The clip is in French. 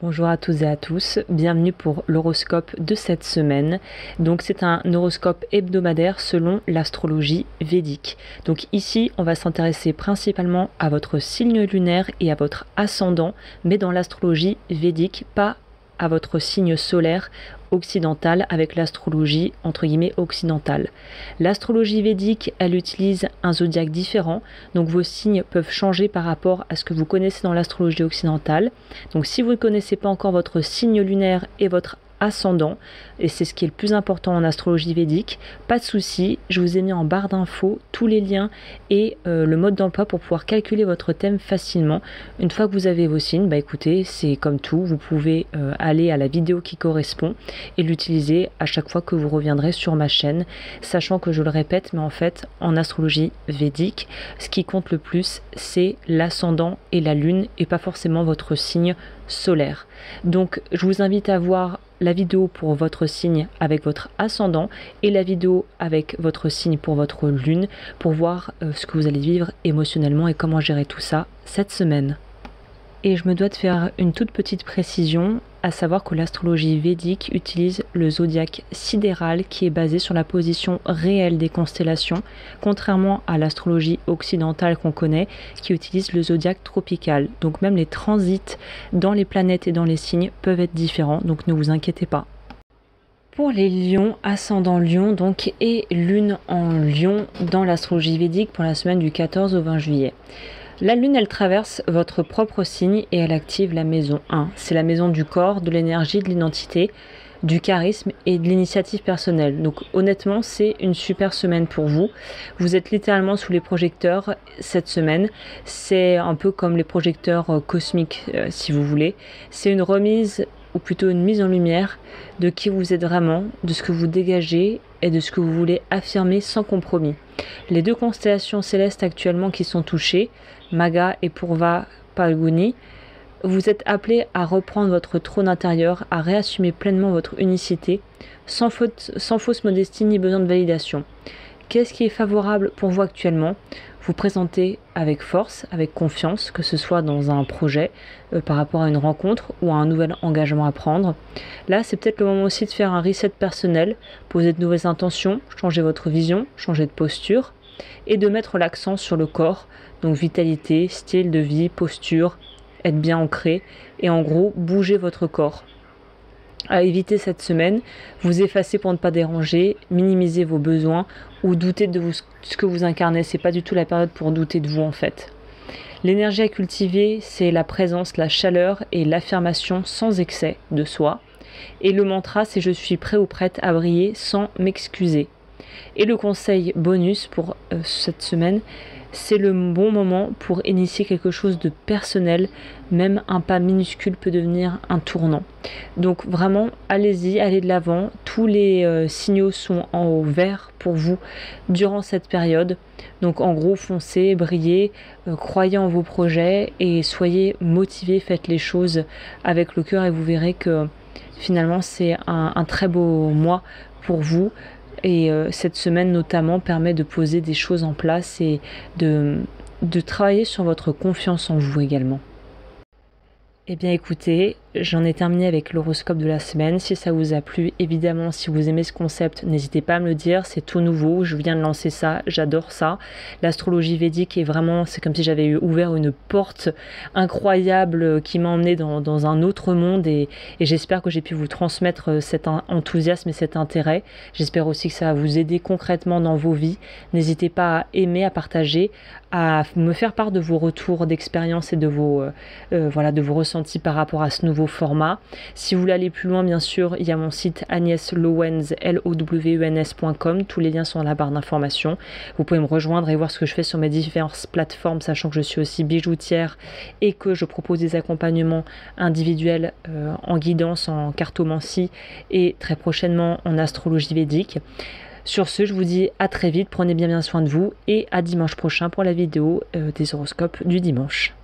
Bonjour à tous et à tous, bienvenue pour l'horoscope de cette semaine. Donc c'est un horoscope hebdomadaire selon l'astrologie védique. Donc ici on va s'intéresser principalement à votre signe lunaire et à votre ascendant, mais dans l'astrologie védique, pas à votre signe solaire occidental avec l'astrologie entre guillemets occidentale. L'astrologie védique, elle utilise un zodiaque différent, donc vos signes peuvent changer par rapport à ce que vous connaissez dans l'astrologie occidentale. Donc si vous ne connaissez pas encore votre signe lunaire et votre ascendant, et c'est ce qui est le plus important en astrologie védique, pas de souci, je vous ai mis en barre d'infos tous les liens et le mode d'emploi pour pouvoir calculer votre thème facilement. Une fois que vous avez vos signes, bah écoutez, c'est comme tout, vous pouvez aller à la vidéo qui correspond et l'utiliser à chaque fois que vous reviendrez sur ma chaîne, sachant que je le répète, mais en fait en astrologie védique, ce qui compte le plus c'est l'ascendant et la lune et pas forcément votre signe solaire. Donc je vous invite à voir la vidéo pour votre signe avec votre ascendant et la vidéo avec votre signe pour votre lune pour voir ce que vous allez vivre émotionnellement et comment gérer tout ça cette semaine. Et je me dois de faire une toute petite précision, à savoir que l'astrologie védique utilise le zodiaque sidéral qui est basé sur la position réelle des constellations, contrairement à l'astrologie occidentale qu'on connaît qui utilise le zodiaque tropical. Donc même les transits dans les planètes et dans les signes peuvent être différents, donc ne vous inquiétez pas. Pour les lions, ascendant lion donc et lune en lion dans l'astrologie védique pour la semaine du 14 au 20 juillet. La lune, elle traverse votre propre signe et elle active la maison 1. C'est la maison du corps, de l'énergie, de l'identité, du charisme et de l'initiative personnelle. Donc honnêtement, c'est une super semaine pour vous. Vous êtes littéralement sous les projecteurs cette semaine. C'est un peu comme les projecteurs cosmiques, si vous voulez. C'est une remise ou plutôt une mise en lumière de qui vous êtes vraiment, de ce que vous dégagez et de ce que vous voulez affirmer sans compromis. Les deux constellations célestes actuellement qui sont touchées, Magha et Purva Phalguni, vous êtes appelés à reprendre votre trône intérieur, à réassumer pleinement votre unicité, sans fausse modestie ni besoin de validation. Qu'est-ce qui est favorable pour vous actuellement? Vous présenter avec force, avec confiance, que ce soit dans un projet, par rapport à une rencontre ou à un nouvel engagement à prendre. Là, c'est peut-être le moment aussi de faire un reset personnel, poser de nouvelles intentions, changer votre vision, changer de posture et de mettre l'accent sur le corps, donc vitalité, style de vie, posture, être bien ancré et en gros, bouger votre corps. À éviter cette semaine, vous effacer pour ne pas déranger, minimiser vos besoins ou douter de ce que vous incarnez. C'est pas du tout la période pour douter de vous en fait. L'énergie à cultiver, c'est la présence, la chaleur et l'affirmation sans excès de soi. Et le mantra, c'est je suis prêt ou prête à briller sans m'excuser. Et le conseil bonus pour cette semaine, c'est le bon moment pour initier quelque chose de personnel, même un pas minuscule peut devenir un tournant. Donc vraiment, allez-y, allez de l'avant, tous les signaux sont en vert pour vous durant cette période. Donc en gros, foncez, brillez, croyez en vos projets et soyez motivés, faites les choses avec le cœur et vous verrez que finalement c'est un très beau mois pour vous. Et cette semaine notamment permet de poser des choses en place et de travailler sur votre confiance en vous également. Eh bien écoutez, j'en ai terminé avec l'horoscope de la semaine. Si ça vous a plu, évidemment, si vous aimez ce concept, n'hésitez pas à me le dire. C'est tout nouveau, je viens de lancer ça, j'adore ça. L'astrologie védique est vraiment, c'est comme si j'avais ouvert une porte incroyable qui m'a emmené dans un autre monde et j'espère que j'ai pu vous transmettre cet enthousiasme et cet intérêt. J'espère aussi que ça va vous aider concrètement dans vos vies. N'hésitez pas à aimer, à partager, à me faire part de vos retours d'expérience et de vos ressentis par rapport à ce nouveau format. Si vous voulez aller plus loin, bien sûr, il y a mon site agneslowens, lowens.com. Tous les liens sont dans la barre d'information. Vous pouvez me rejoindre et voir ce que je fais sur mes diverses plateformes, sachant que je suis aussi bijoutière et que je propose des accompagnements individuels en guidance, en cartomancie et très prochainement en astrologie védique. Sur ce, je vous dis à très vite, prenez bien soin de vous et à dimanche prochain pour la vidéo des horoscopes du dimanche.